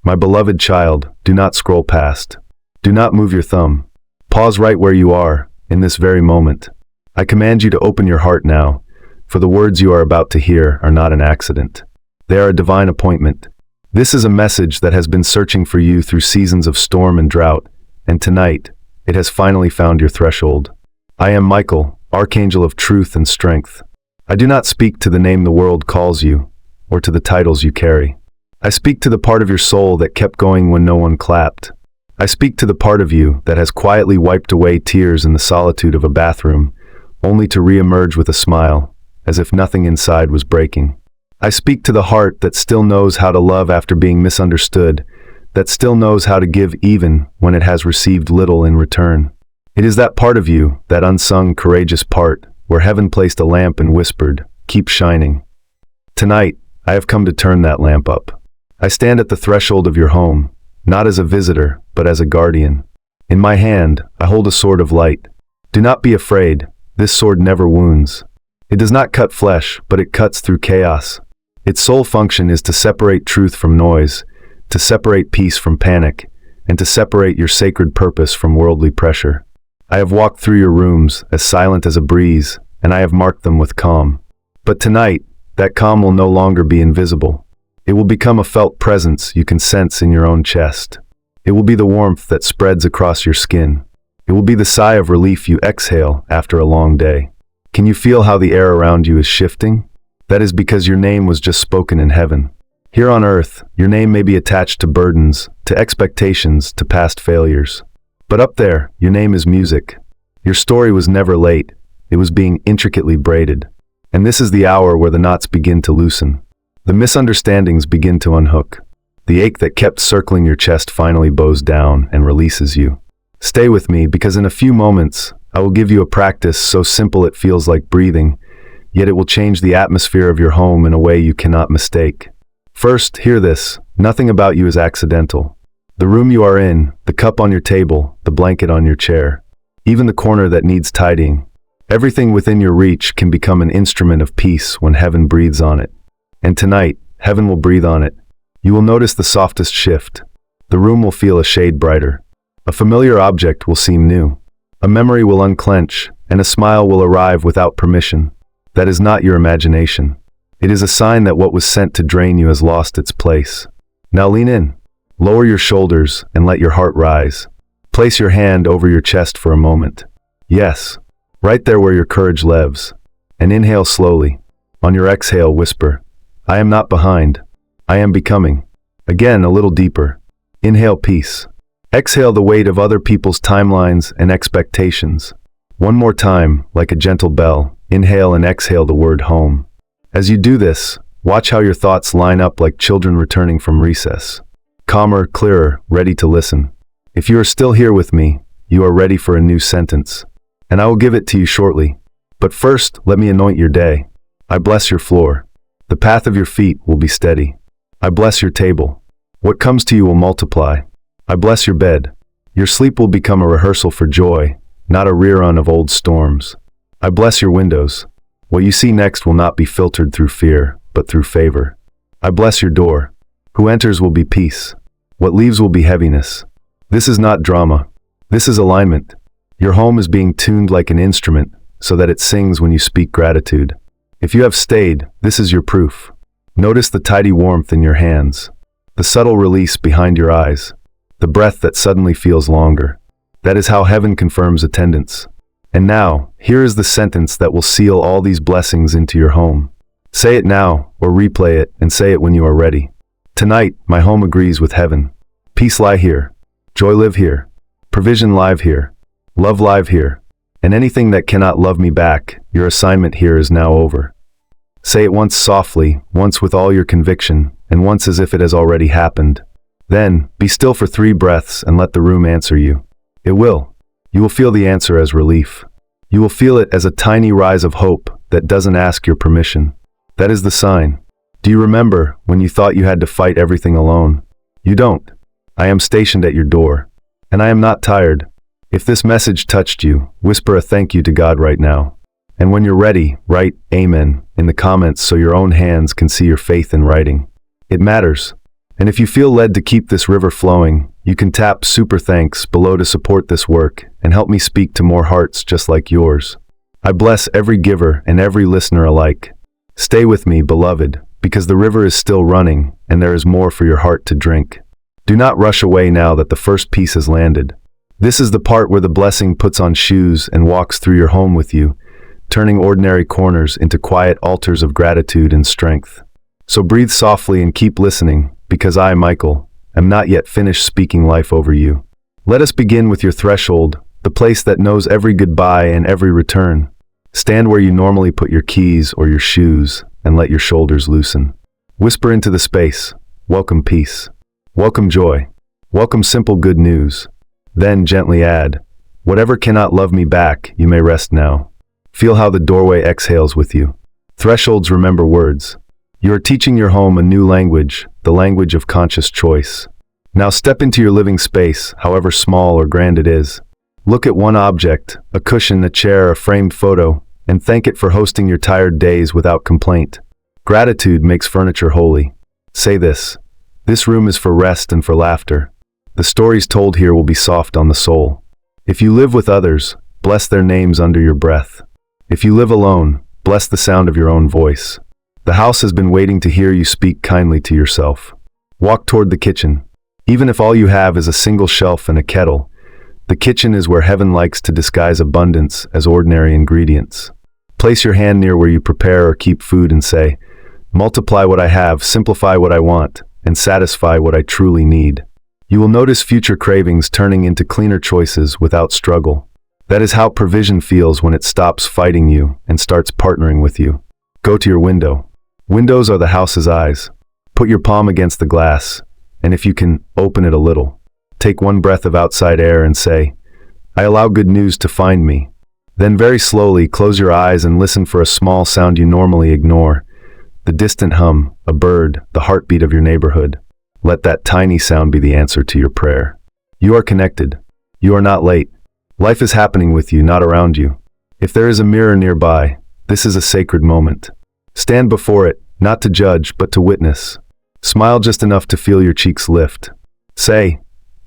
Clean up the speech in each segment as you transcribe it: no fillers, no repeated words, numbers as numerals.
My beloved child, do not scroll past. Do not move your thumb. Pause right where you are, in this very moment. I command you to open your heart now, for the words you are about to hear are not an accident. They are a divine appointment. This is a message that has been searching for you through seasons of storm and drought, and tonight, it has finally found your threshold. I am Michael, Archangel of truth and strength. I do not speak to the name the world calls you, or to the titles you carry. I speak to the part of your soul that kept going when no one clapped. I speak to the part of you that has quietly wiped away tears in the solitude of a bathroom, only to re-emerge with a smile, as if nothing inside was breaking. I speak to the heart that still knows how to love after being misunderstood, that still knows how to give even when it has received little in return. It is that part of you, that unsung, courageous part, where heaven placed a lamp and whispered, "Keep shining." Tonight, I have come to turn that lamp up. I stand at the threshold of your home, not as a visitor, but as a guardian. In my hand, I hold a sword of light. Do not be afraid, this sword never wounds. It does not cut flesh, but it cuts through chaos. Its sole function is to separate truth from noise, to separate peace from panic, and to separate your sacred purpose from worldly pressure. I have walked through your rooms, as silent as a breeze, and I have marked them with calm. But tonight, that calm will no longer be invisible. It will become a felt presence you can sense in your own chest. It will be the warmth that spreads across your skin. It will be the sigh of relief you exhale after a long day. Can you feel how the air around you is shifting? That is because your name was just spoken in heaven. Here on earth, your name may be attached to burdens, to expectations, to past failures. But up there, your name is music. Your story was never late. It was being intricately braided. And this is the hour where the knots begin to loosen. The misunderstandings begin to unhook. The ache that kept circling your chest finally bows down and releases you. Stay with me, because in a few moments, I will give you a practice so simple it feels like breathing, yet it will change the atmosphere of your home in a way you cannot mistake. First, hear this. Nothing about you is accidental. The room you are in, the cup on your table, the blanket on your chair, even the corner that needs tidying. Everything within your reach can become an instrument of peace when heaven breathes on it. And tonight, heaven will breathe on it. You will notice the softest shift. The room will feel a shade brighter. A familiar object will seem new. A memory will unclench, and a smile will arrive without permission. That is not your imagination. It is a sign that what was sent to drain you has lost its place. Now lean in. Lower your shoulders and let your heart rise. Place your hand over your chest for a moment. Yes, right there where your courage lives. And inhale slowly. On your exhale, whisper, "I am not behind. I am becoming." Again, a little deeper. Inhale peace. Exhale the weight of other people's timelines and expectations. One more time, like a gentle bell, inhale and exhale the word home. As you do this, watch how your thoughts line up like children returning from recess. Calmer, clearer, ready to listen. If you are still here with me, you are ready for a new sentence. And I will give it to you shortly. But first, let me anoint your day. I bless your floor. The path of your feet will be steady. I bless your table. What comes to you will multiply. I bless your bed. Your sleep will become a rehearsal for joy, not a rerun of old storms. I bless your windows. What you see next will not be filtered through fear, but through favor. I bless your door. Who enters will be peace. What leaves will be heaviness. This is not drama. This is alignment. Your home is being tuned like an instrument, so that it sings when you speak gratitude. If you have stayed, this is your proof. Notice the tidy warmth in your hands, the subtle release behind your eyes, the breath that suddenly feels longer. That is how heaven confirms attendance. And now, here is the sentence that will seal all these blessings into your home. Say it now, or replay it, and say it when you are ready. Tonight, my home agrees with heaven. Peace lie here. Joy live here. Provision live here. Love live here. And anything that cannot love me back, your assignment here is now over. Say it once softly, once with all your conviction, and once as if it has already happened. Then, be still for 3 breaths and let the room answer you. It will. You will feel the answer as relief. You will feel it as a tiny rise of hope that doesn't ask your permission. That is the sign. Do you remember when you thought you had to fight everything alone? You don't. I am stationed at your door. And I am not tired. If this message touched you, whisper a thank you to God right now. And when you're ready, write Amen in the comments so your own hands can see your faith in writing. It matters. And if you feel led to keep this river flowing, you can tap super thanks below to support this work and help me speak to more hearts just like yours. I bless every giver and every listener alike. Stay with me, beloved, because the river is still running and there is more for your heart to drink. Do not rush away now that the first piece has landed. This is the part where the blessing puts on shoes and walks through your home with you, turning ordinary corners into quiet altars of gratitude and strength. So breathe softly and keep listening, because I, Michael, am not yet finished speaking life over you. Let us begin with your threshold, the place that knows every goodbye and every return. Stand where you normally put your keys or your shoes and let your shoulders loosen. Whisper into the space, welcome peace. Welcome joy. Welcome simple good news. Then gently add, whatever cannot love me back, you may rest now. Feel how the doorway exhales with you. Thresholds remember words. You are teaching your home a new language, the language of conscious choice. Now step into your living space, however small or grand it is. Look at one object, a cushion, a chair, a framed photo, and thank it for hosting your tired days without complaint. Gratitude makes furniture holy. Say this. This room is for rest and for laughter. The stories told here will be soft on the soul. If you live with others, bless their names under your breath. If you live alone, bless the sound of your own voice. The house has been waiting to hear you speak kindly to yourself. Walk toward the kitchen. Even if all you have is a single shelf and a kettle, the kitchen is where heaven likes to disguise abundance as ordinary ingredients. Place your hand near where you prepare or keep food and say, multiply what I have, simplify what I want, and satisfy what I truly need. You will notice future cravings turning into cleaner choices without struggle. That is how provision feels when it stops fighting you and starts partnering with you. Go to your window. Windows are the house's eyes. Put your palm against the glass, and if you can, open it a little. Take one breath of outside air and say, I allow good news to find me. Then very slowly close your eyes and listen for a small sound you normally ignore. The distant hum, a bird, the heartbeat of your neighborhood. Let that tiny sound be the answer to your prayer. You are connected. You are not late. Life is happening with you, not around you. If there is a mirror nearby, this is a sacred moment. Stand before it, not to judge, but to witness. Smile just enough to feel your cheeks lift. Say,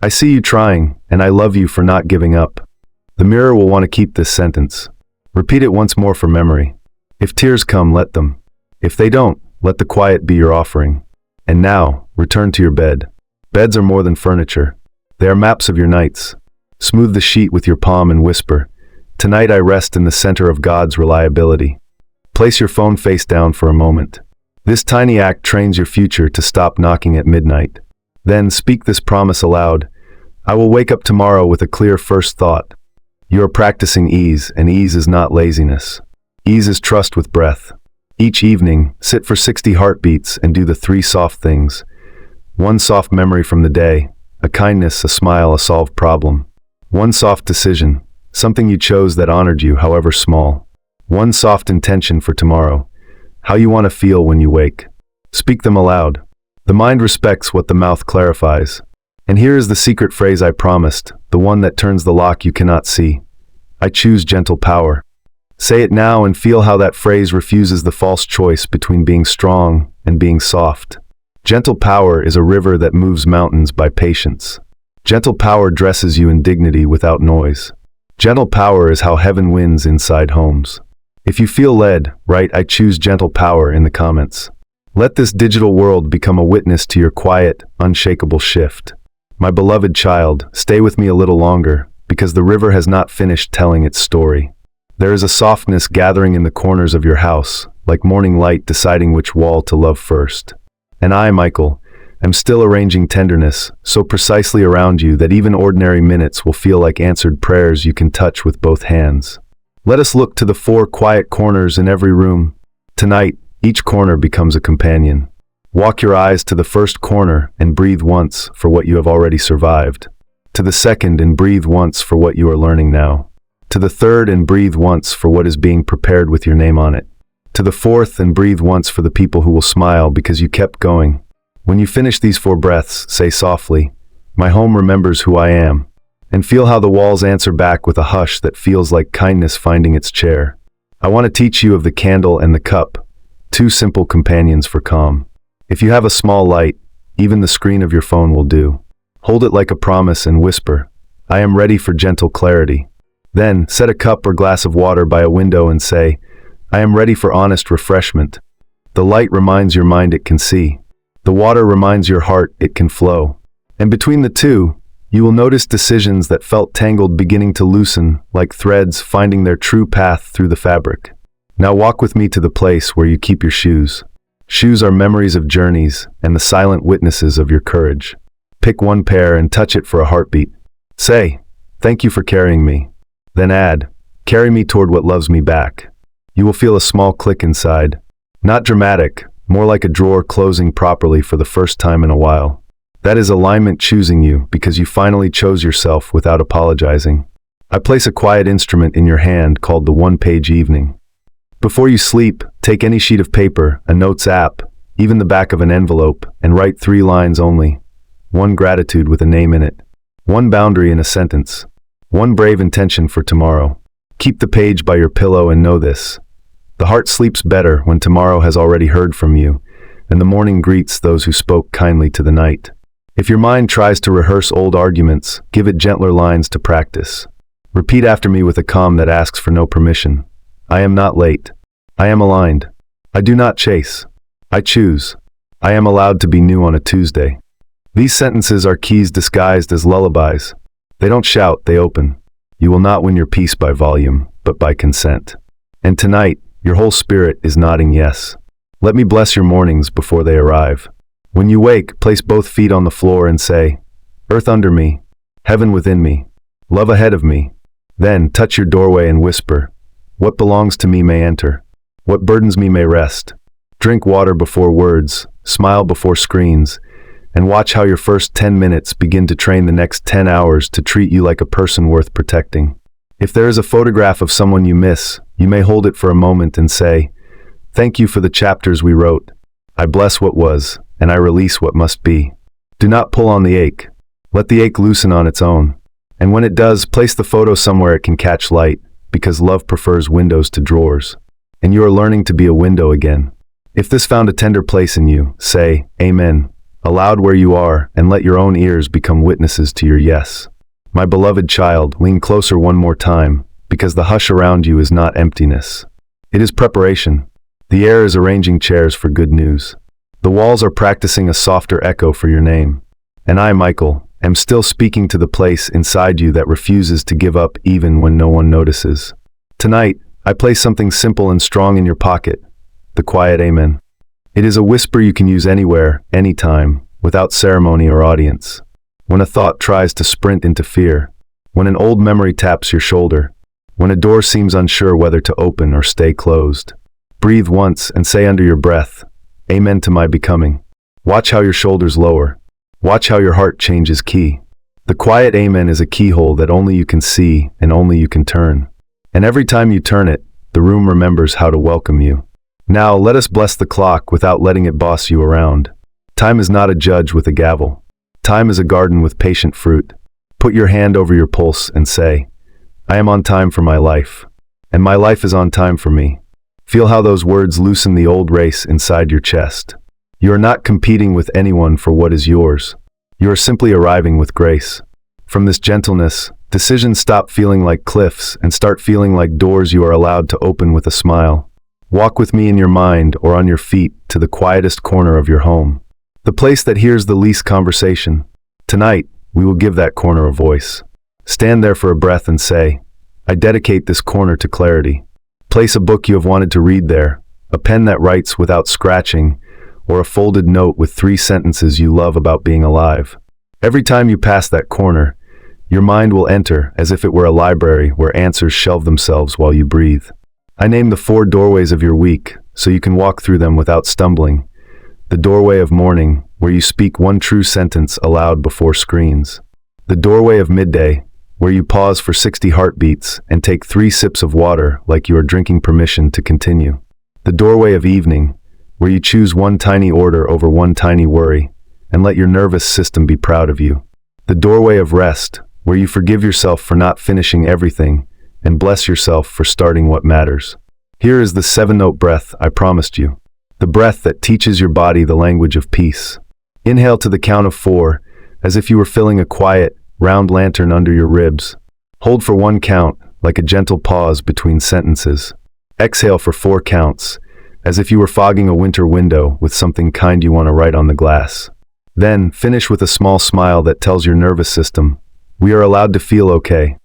I see you trying, and I love you for not giving up. The mirror will want to keep this sentence. Repeat it once more for memory. If tears come, let them. If they don't, let the quiet be your offering. And now, return to your bed. Beds are more than furniture. They are maps of your nights. Smooth the sheet with your palm and whisper, tonight I rest in the center of God's reliability. Place your phone face down for a moment. This tiny act trains your future to stop knocking at midnight. Then speak this promise aloud. I will wake up tomorrow with a clear first thought. You are practicing ease, and ease is not laziness. Ease is trust with breath. Each evening, sit for 60 heartbeats and do the 3 soft things. One soft memory from the day, a kindness, a smile, a solved problem. One soft decision, something you chose that honored you, however small. One soft intention for tomorrow, how you want to feel when you wake. Speak them aloud. The mind respects what the mouth clarifies. And here is the secret phrase I promised, the one that turns the lock you cannot see. I choose gentle power. Say it now and feel how that phrase refuses the false choice between being strong and being soft. Gentle power is a river that moves mountains by patience. Gentle power dresses you in dignity without noise. Gentle power is how heaven wins inside homes. If you feel led, write I choose gentle power in the comments. Let this digital world become a witness to your quiet, unshakable shift. My beloved child, stay with me a little longer, because the river has not finished telling its story. There is a softness gathering in the corners of your house, like morning light deciding which wall to love first. And I, Michael, am still arranging tenderness so precisely around you that even ordinary minutes will feel like answered prayers you can touch with both hands. Let us look to the 4 quiet corners in every room. Tonight, each corner becomes a companion. Walk your eyes to the first corner and breathe once for what you have already survived. To the second and breathe once for what you are learning now. To the third and breathe once for what is being prepared with your name on it. To the fourth and breathe once for the people who will smile because you kept going. When you finish these 4 breaths, say softly, my home remembers who I am, and feel how the walls answer back with a hush that feels like kindness finding its chair. I want to teach you of the candle and the cup, 2 simple companions for calm. If you have a small light, Even the screen of your phone will do. Hold it like a promise and whisper, "I am ready for gentle clarity." Then, set a cup or glass of water by a window and say, "I am ready for honest refreshment." The light reminds your mind it can see. The water reminds your heart it can flow. And between the two, you will notice decisions that felt tangled beginning to loosen, like threads finding their true path through the fabric. Now walk with me to the place where you keep your shoes. Shoes are memories of journeys and the silent witnesses of your courage. Pick one pair and touch it for a heartbeat. Say, "Thank you for carrying me." Then add, "Carry me toward what loves me back." You will feel a small click inside. Not dramatic, more like a drawer closing properly for the first time in a while. That is alignment choosing you because you finally chose yourself without apologizing. I place a quiet instrument in your hand called the one-page evening. Before you sleep, take any sheet of paper, a notes app, even the back of an envelope, and write 3 lines only. One gratitude with a name in it. One boundary in a sentence. One brave intention for tomorrow. Keep the page by your pillow and know this. The heart sleeps better when tomorrow has already heard from you, and the morning greets those who spoke kindly to the night. If your mind tries to rehearse old arguments, give it gentler lines to practice. Repeat after me with a calm that asks for no permission. I am not late. I am aligned. I do not chase. I choose. I am allowed to be new on a Tuesday. These sentences are keys disguised as lullabies. They don't shout, they open. You will not win your peace by volume, but by consent. And tonight, your whole spirit is nodding yes. Let me bless your mornings before they arrive. When you wake, place both feet on the floor and say, "Earth under me, heaven within me, love ahead of me." Then touch your doorway and whisper, "What belongs to me may enter. What burdens me may rest." Drink water before words, smile before screens, and watch how your first 10 minutes begin to train the next 10 hours to treat you like a person worth protecting. If there is a photograph of someone you miss, you may hold it for a moment and say, "Thank you for the chapters we wrote. I bless what was, and I release what must be." Do not pull on the ache. Let the ache loosen on its own. And when it does, place the photo somewhere it can catch light, because love prefers windows to drawers. And you are learning to be a window again. If this found a tender place in you, say, "Amen," aloud where you are, and let your own ears become witnesses to your yes. My beloved child, lean closer one more time, because the hush around you is not emptiness. It is preparation. The air is arranging chairs for good news. The walls are practicing a softer echo for your name. And I, Michael, am still speaking to the place inside you that refuses to give up even when no one notices. Tonight, I place something simple and strong in your pocket, the quiet amen. It is a whisper you can use anywhere, anytime, without ceremony or audience. When a thought tries to sprint into fear, when an old memory taps your shoulder, when a door seems unsure whether to open or stay closed, breathe once and say under your breath, "Amen to my becoming." Watch how your shoulders lower. Watch how your heart changes key. The quiet amen is a keyhole that only you can see and only you can turn. And every time you turn it, the room remembers how to welcome you. Now let us bless the clock without letting it boss you around. Time is not a judge with a gavel. Time is a garden with patient fruit. Put your hand over your pulse and say, "I am on time for my life, and my life is on time for me." Feel how those words loosen the old race inside your chest. You are not competing with anyone for what is yours. You are simply arriving with grace. From this gentleness, decisions stop feeling like cliffs and start feeling like doors you are allowed to open with a smile. Walk with me in your mind or on your feet to the quietest corner of your home. The place that hears the least conversation. Tonight, we will give that corner a voice. Stand there for a breath and say, "I dedicate this corner to clarity." Place a book you have wanted to read there, a pen that writes without scratching, or a folded note with 3 sentences you love about being alive. Every time you pass that corner, your mind will enter as if it were a library where answers shelve themselves while you breathe. I name the 4 doorways of your week so you can walk through them without stumbling. The doorway of morning, where you speak one true sentence aloud before screens. The doorway of midday, where you pause for 60 heartbeats and take 3 sips of water like you are drinking permission to continue. The doorway of evening, where you choose one tiny order over one tiny worry, and let your nervous system be proud of you. The doorway of rest, where you forgive yourself for not finishing everything, and bless yourself for starting what matters. Here is the 7-note breath I promised you. The breath that teaches your body the language of peace. Inhale to the count of 4, as if you were filling a quiet, round lantern under your ribs. Hold for 1 count, like a gentle pause between sentences. Exhale for 4 counts, as if you were fogging a winter window with something kind you want to write on the glass. Then, finish with a small smile that tells your nervous system, we are allowed to feel okay.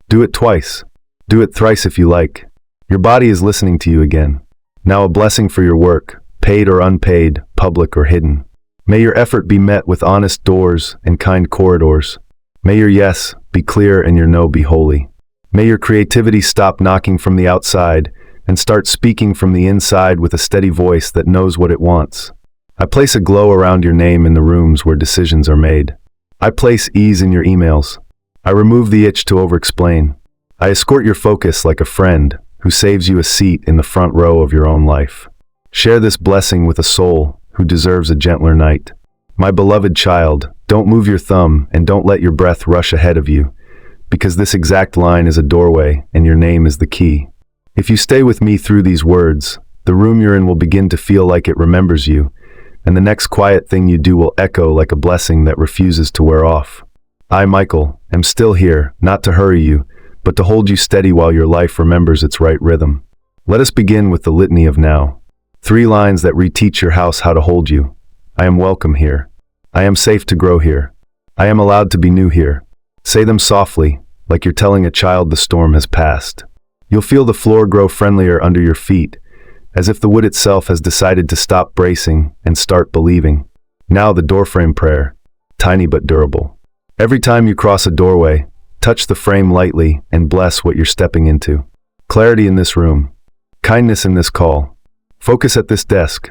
Do it twice. Do it thrice if you like. Your body is listening to you again. Now a blessing for your work, paid or unpaid, public or hidden. May your effort be met with honest doors and kind corridors. May your yes be clear and your no be holy. May your creativity stop knocking from the outside and start speaking from the inside with a steady voice that knows what it wants. I place a glow around your name in the rooms where decisions are made. I place ease in your emails. I remove the itch to over-explain. I escort your focus like a friend who saves you a seat in the front row of your own life. Share this blessing with a soul who deserves a gentler night. My beloved child, don't move your thumb and don't let your breath rush ahead of you, because this exact line is a doorway and your name is the key. If you stay with me through these words, the room you're in will begin to feel like it remembers you, and the next quiet thing you do will echo like a blessing that refuses to wear off. I, Michael, am still here, not to hurry you, but to hold you steady while your life remembers its right rhythm. Let us begin with the litany of now. 3 lines that reteach your house how to hold you. I am welcome here. I am safe to grow here. I am allowed to be new here. Say them softly, like you're telling a child the storm has passed. You'll feel the floor grow friendlier under your feet, as if the wood itself has decided to stop bracing and start believing. Now the doorframe prayer, tiny but durable. Every time you cross a doorway, touch the frame lightly and bless what you're stepping into. Clarity in this room. Kindness in this call. Focus at this desk.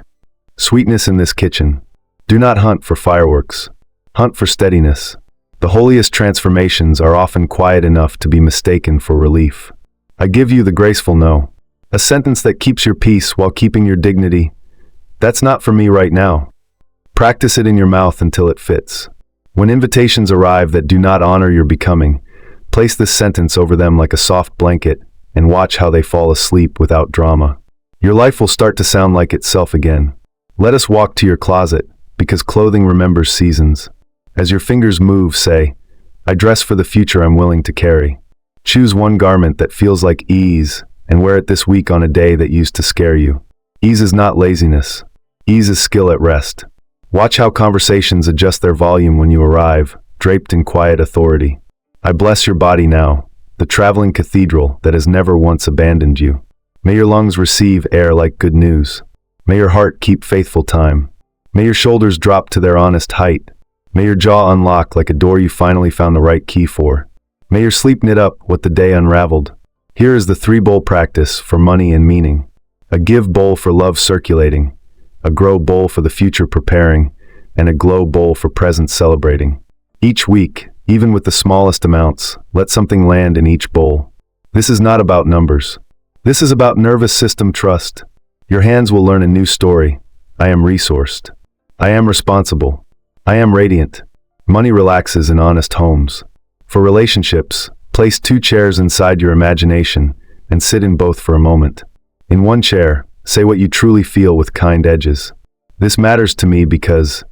Sweetness in this kitchen. Do not hunt for fireworks. Hunt for steadiness. The holiest transformations are often quiet enough to be mistaken for relief. I give you the graceful no. A sentence that keeps your peace while keeping your dignity. That's not for me right now. Practice it in your mouth until it fits. When invitations arrive that do not honor your becoming, place this sentence over them like a soft blanket and watch how they fall asleep without drama. Your life will start to sound like itself again. Let us walk to your closet, because clothing remembers seasons. As your fingers move, say, I dress for the future I'm willing to carry. Choose one garment that feels like ease and wear it this week on a day that used to scare you. Ease is not laziness. Ease is skill at rest. Watch how conversations adjust their volume when you arrive, draped in quiet authority. I bless your body now, the traveling cathedral that has never once abandoned you. May your lungs receive air like good news. May your heart keep faithful time. May your shoulders drop to their honest height. May your jaw unlock like a door you finally found the right key for. May your sleep knit up what the day unraveled. Here is the 3-bowl practice for money and meaning. A give bowl for love circulating, a grow bowl for the future preparing, and a glow bowl for present celebrating. Each week, even with the smallest amounts, let something land in each bowl. This is not about numbers. This is about nervous system trust. Your hands will learn a new story. I am resourced. I am responsible. I am radiant. Money relaxes in honest homes. For relationships, place 2 chairs inside your imagination and sit in both for a moment. In one chair, say what you truly feel with kind edges. This matters to me because,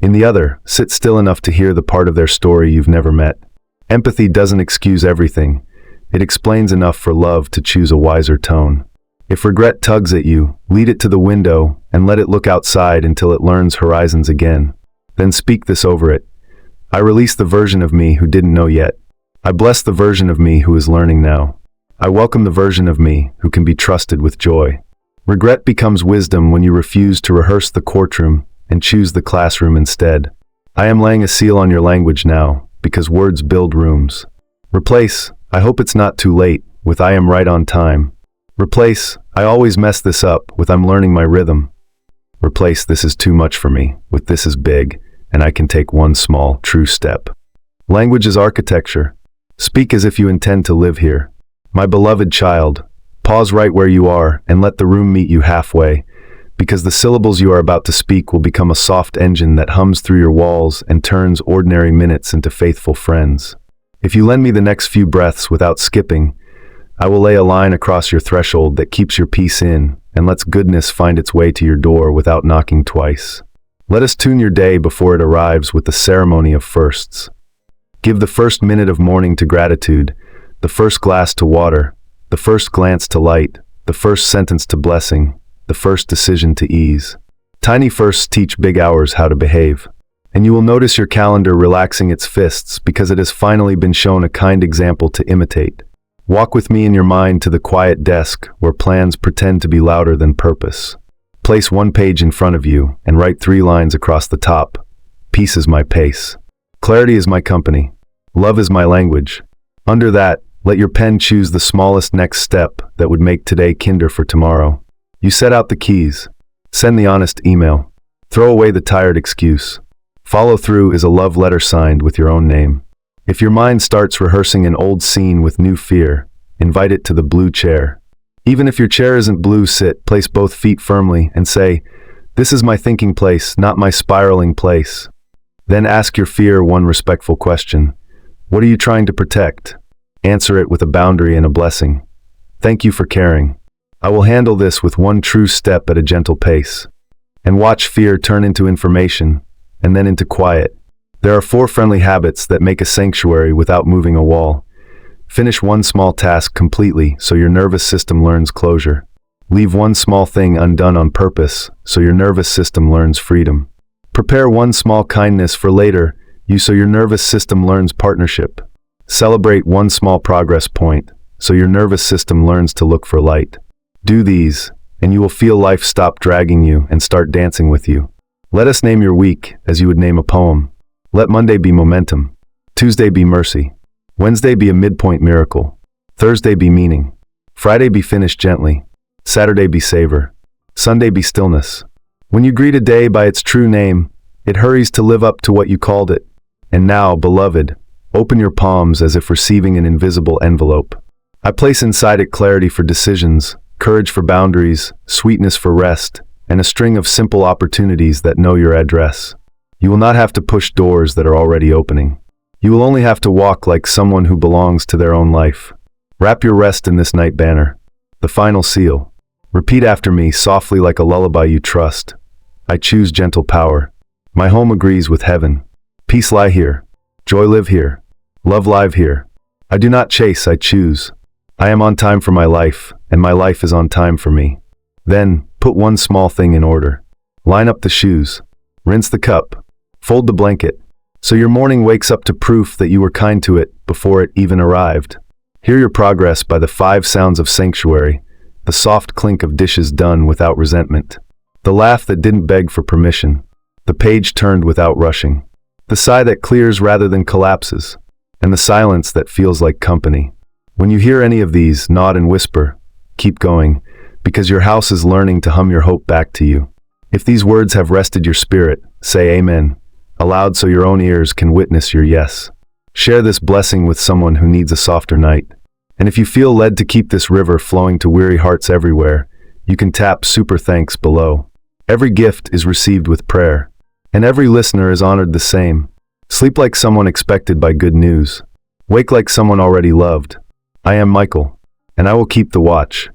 in the other, sit still enough to hear the part of their story you've never met. Empathy doesn't excuse everything. It explains enough for love to choose a wiser tone. If regret tugs at you, lead it to the window and let it look outside until it learns horizons again. Then speak this over it. I release the version of me who didn't know yet. I bless the version of me who is learning now. I welcome the version of me who can be trusted with joy. Regret becomes wisdom when you refuse to rehearse the courtroom and choose the classroom instead. I am laying a seal on your language now, because words build rooms. Replace, I hope it's not too late, with I am right on time. Replace, I always mess this up, with I'm learning my rhythm. Replace this is too much for me, with this is big, and I can take one small, true step. Language is architecture. Speak as if you intend to live here. My beloved child, pause right where you are and let the room meet you halfway, because the syllables you are about to speak will become a soft engine that hums through your walls and turns ordinary minutes into faithful friends. If you lend me the next few breaths without skipping, I will lay a line across your threshold that keeps your peace in and lets goodness find its way to your door without knocking twice. Let us tune your day before it arrives with the ceremony of firsts. Give the first minute of morning to gratitude, the first glass to water, the first glance to light, the first sentence to blessing, the first decision to ease. Tiny firsts teach big hours how to behave. And you will notice your calendar relaxing its fists because it has finally been shown a kind example to imitate. Walk with me in your mind to the quiet desk where plans pretend to be louder than purpose. Place one page in front of you and write 3 lines across the top. Peace is my pace. Clarity is my company. Love is my language. Under that, let your pen choose the smallest next step that would make today kinder for tomorrow. You set out the keys. Send the honest email. Throw away the tired excuse. Follow through is a love letter signed with your own name. If your mind starts rehearsing an old scene with new fear, invite it to the blue chair. Even if your chair isn't blue, place both feet firmly and say, "This is my thinking place, not my spiraling place." Then ask your fear one respectful question. What are you trying to protect? Answer it with a boundary and a blessing. Thank you for caring. I will handle this with one true step at a gentle pace. And watch fear turn into information, and then into quiet. There are 4 friendly habits that make a sanctuary without moving a wall. Finish one small task completely so your nervous system learns closure. Leave one small thing undone on purpose so your nervous system learns freedom. Prepare one small kindness for later, so your nervous system learns partnership. Celebrate one small progress point so your nervous system learns to look for light. Do these, and you will feel life stop dragging you and start dancing with you. Let us name your week as you would name a poem. Let Monday be momentum. Tuesday be mercy. Wednesday be a midpoint miracle. Thursday be meaning. Friday be finished gently. Saturday be savor. Sunday be stillness. When you greet a day by its true name, it hurries to live up to what you called it. And now, beloved, open your palms as if receiving an invisible envelope. I place inside it clarity for decisions, courage for boundaries, sweetness for rest, and a string of simple opportunities that know your address. You will not have to push doors that are already opening. You will only have to walk like someone who belongs to their own life. Wrap your rest in this night banner. The final seal. Repeat after me softly like a lullaby you trust. I choose gentle power. My home agrees with heaven. Peace lie here. Joy live here. Love live here. I do not chase, I choose. I am on time for my life, and my life is on time for me. Then, put one small thing in order. Line up the shoes. Rinse the cup. Fold the blanket, so your morning wakes up to proof that you were kind to it before it even arrived. Hear your progress by the 5 sounds of sanctuary, the soft clink of dishes done without resentment, the laugh that didn't beg for permission, the page turned without rushing, the sigh that clears rather than collapses, and the silence that feels like company. When you hear any of these, nod and whisper, keep going, because your house is learning to hum your hope back to you. If these words have rested your spirit, say amen. Aloud so your own ears can witness your yes. Share this blessing with someone who needs a softer night. And if you feel led to keep this river flowing to weary hearts everywhere, you can tap super thanks below. Every gift is received with prayer, and every listener is honored the same. Sleep like someone expected by good news. Wake like someone already loved. I am Michael, and I will keep the watch.